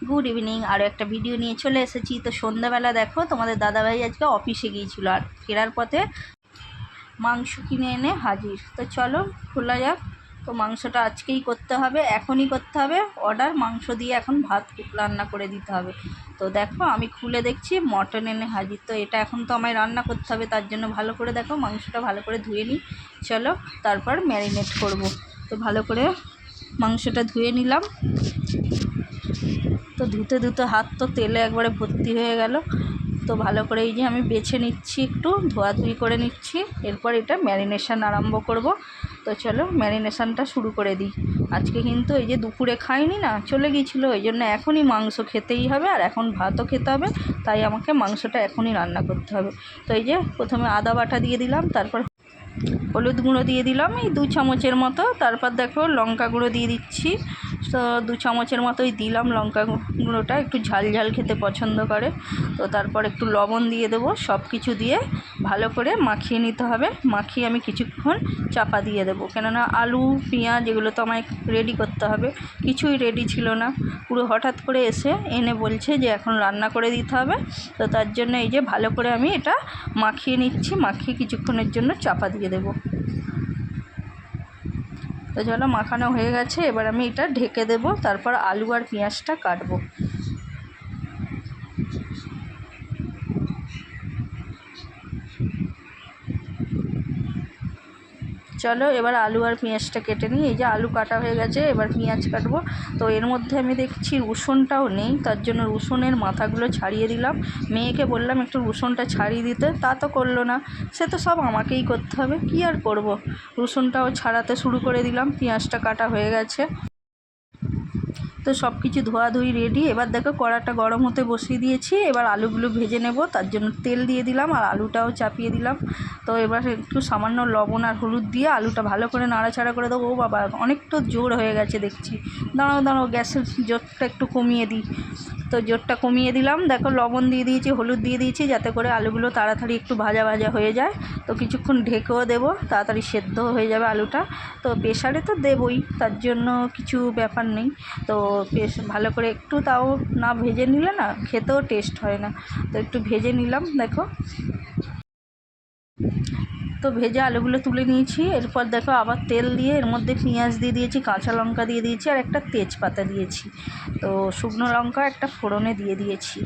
Good evening. আরও একটা video নিয়ে চলে এসেছি। তো সন্ধ্যাবেলা দেখো তোমাদের দাদাভাই আজকে অফিসে গিয়েছিল, আর ফেরার পথে মাংস কিনে এনে হাজির। তো চলো খোলা যাক। তো মাংসটা আজকেই করতে হবে, এখনই করতে হবে অর্ডার। মাংস দিয়ে এখন ভাত রান্না করে দিতে হবে। তো দেখো আমি খুলে দেখছি মটন এনে হাজির। তো এটা এখন তো আমায় রান্না করতে হবে, তার জন্য ভালো করে দেখো মাংসটা ভালো করে ধুয়ে নিই। চলো তারপর ম্যারিনেট করব। তো ভালো করে মাংসটা ধুয়ে নিলাম। তো ধুতে ধুতে হাত তো তেলে একবারে ভর্তি হয়ে গেল। তো ভালো করে এই যে আমি বেছে নিচ্ছি, একটু ধোয়াধুয়ি করে নিচ্ছি। এরপর এটা ম্যারিনেশন আরম্ভ করব। তো চলো ম্যারিনেশনটা শুরু করে দিই। আজকে কিন্তু এই যে দুপুরে খাইনি না, চলে গিয়েছিলো, এই জন্য এখনই মাংস খেতেই হবে, আর এখন ভাতও খেতে হবে। তাই আমাকে মাংসটা এখনই রান্না করতে হবে। তো এই যে প্রথমে আদা বাটা দিয়ে দিলাম, তারপর হলুদ গুঁড়ো দিয়ে দিলাম এই 2 চামচের মতো। তারপর দেখো লঙ্কা গুঁড়ো দিয়ে দিচ্ছি। তো 2 চামচের মতোই দিলাম লঙ্কা গুঁড়োটা, একটু ঝাল ঝাল খেতে পছন্দ করে। তো তারপর একটু লবণ দিয়ে দেবো। সব কিছু দিয়ে ভালো করে মাখিয়ে নিতে হবে। মাখিয়ে আমি কিছুক্ষণ চাপা দিয়ে দেবো, কেননা আলু পেঁয়াজ এগুলো তো আমায় রেডি করতে হবে। কিছুই রেডি ছিল না, পুরো হঠাৎ করে এসে এনে বলছে যে এখন রান্না করে দিতে হবে। তো তার জন্য এই যে ভালো করে আমি এটা মাখিয়ে নিচ্ছি। মাখিয়ে কিছুক্ষণের জন্য চাপা দিয়ে দেবো। তো চলো মাখানো হয়ে গেছে, এবার আমি এটা ঢেকে দেব। তারপর আলু আর পেঁয়াজটা কাটবো। চলো এবার আলু আর পেঁয়াজটা কেটে নিই। এই যে আলু কাটা হয়ে গেছে, এবার পেঁয়াজ কাটবো। তো এর মধ্যে আমি দেখছি রসুনটাও নেই, তার জন্য রসুনের মাথাগুলো ছাড়িয়ে দিলাম। মেয়েকে বললাম একটু রসুনটা ছাড়িয়ে দিতে, তা তো করলো না। সে তো সব আমাকেই করতে হবে, কী আর করব। রসুনটাও ছাড়াতে শুরু করে দিলাম। পেঁয়াজটা কাটা হয়ে গেছে। তো সব কিছু ধোয়াধুয়ি রেডি। এবার দেখো কড়াটা গরম হতে বসিয়ে দিয়েছি। এবার আলুগুলো ভেজে নেব, তার জন্য তেল দিয়ে দিলাম আর আলুটাও চাপিয়ে দিলাম। তো এবার একটু সামান্য লবণ আর হলুদ দিয়ে আলুটা ভালো করে নাড়াচাড়া করে দেবো। ও বাবা, অনেক তো জোর হয়ে গেছে দেখছি। দাঁড়াও দাঁড়াও, গ্যাসের জোরটা একটু কমিয়ে দিই। তো জোরটা কমিয়ে দিলাম। দেখো লবণ দিয়ে দিয়েছি, হলুদ দিয়ে দিয়েছি, যাতে করে আলুগুলো তাড়াতাড়ি একটু ভাজা ভাজা হয়ে যায়। তো কিছুক্ষণ ঢেকেও দেবো, তাড়াতাড়ি সেদ্ধ হয়ে যাবে আলুটা। তো প্রেশারে তো দেবই, তার জন্য কিছু ব্যাপার নেই। তো বেশ ভালো করে একটু, তাও না ভেজে নিলে না খেতেও টেস্ট হয় না। তো একটু ভেজে নিলাম দেখো। তো ভেজে আলুগুলো তুলে নিয়েছি। এরপর দেখো আবার তেল দিয়ে এর মধ্যে পেঁয়াজ দিয়ে দিয়েছি, কাঁচা লঙ্কা দিয়ে দিয়েছি, আর একটা তেজপাতা দিয়েছি। তো শুকনো লঙ্কা একটা ফোড়নে দিয়ে দিয়েছি।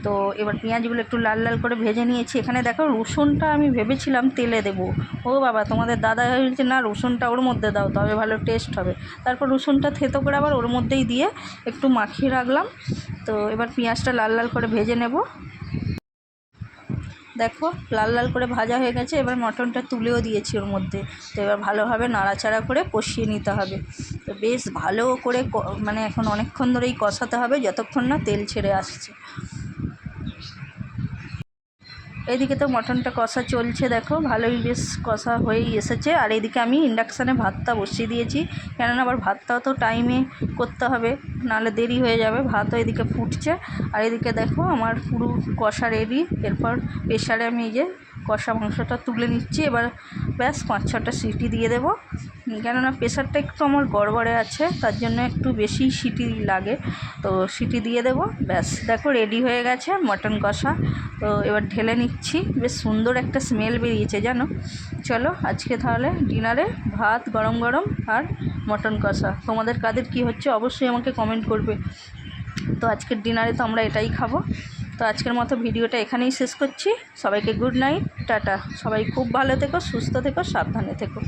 তো এবার পেঁয়াজগুলো একটু লাল লাল করে ভেজে নিয়েছি। এখানে দেখো রসুনটা আমি ভেবেছিলাম তেলে দেবো। ও বাবা, তোমাদের দাদা বলছে না রসুনটা ওর মধ্যে দাও, তবে ভালো টেস্ট হবে। তারপর রসুনটা থেতো করে আবার ওর মধ্যেই দিয়ে একটু মাখিয়ে রাখলাম। তো এবার পেঁয়াজটা লাল লাল করে ভেজে নেব। দেখো লাল লাল করে ভাজা হয়ে গেছে। এবার মটনটা তুলেও দিয়েছি ওর মধ্যে। তো এবার ভালোভাবে নাড়াচাড়া করে কষিয়ে নিতে হবে। তো বেশ ভালো করে মানে এখন অনেকক্ষণ ধরেই কষাতে হবে, যতক্ষণ না তেল ছেড়ে আসছে। এদিকে তো মটনটা কষা চলছে, দেখো ভালোই বেশ কষা হয়েই এসেছে। আর এদিকে আমি ইন্ডাকশানে ভাতটা বসিয়ে দিয়েছি, কেননা আবার ভাতটাও তো টাইমে করতে হবে, নাহলে দেরি হয়ে যাবে। ভাতও এদিকে ফুটছে। আর এদিকে দেখো আমার পুরো কষা রেডি। এরপর প্রেশারে আমি এই যে কষা মাংসটা তুলে নিচ্ছি। এবার ব্যাস 5-6টা সিটি দিয়ে দেবো, কেননা প্রেশারটা একটু আমার গড়বড়ে আছে, তার জন্য একটু বেশি সিটি লাগে। তো সিটি দিয়ে দেবো। ব্যাস দেখো রেডি হয়ে গেছে মটন কষা। তো এবার ঢেলে নিচ্ছি। বেশ সুন্দর একটা স্মেল বেরিয়েছে জানো। চলো আজকে তাহলে ডিনারে ভাত গরম গরম আর মটন কষা। তোমাদের কাদের কী হচ্ছে অবশ্যই আমাকে কমেন্ট করবে। তো আজকের ডিনারে তো আমরা এটাই খাবো। তো আজকের মতো ভিডিওটা এখানেই শেষ করছি। সবাইকে গুড নাইট, টাটা। সবাই খুব ভালো থেকো, সুস্থ থেকো, সাবধানে থেকো।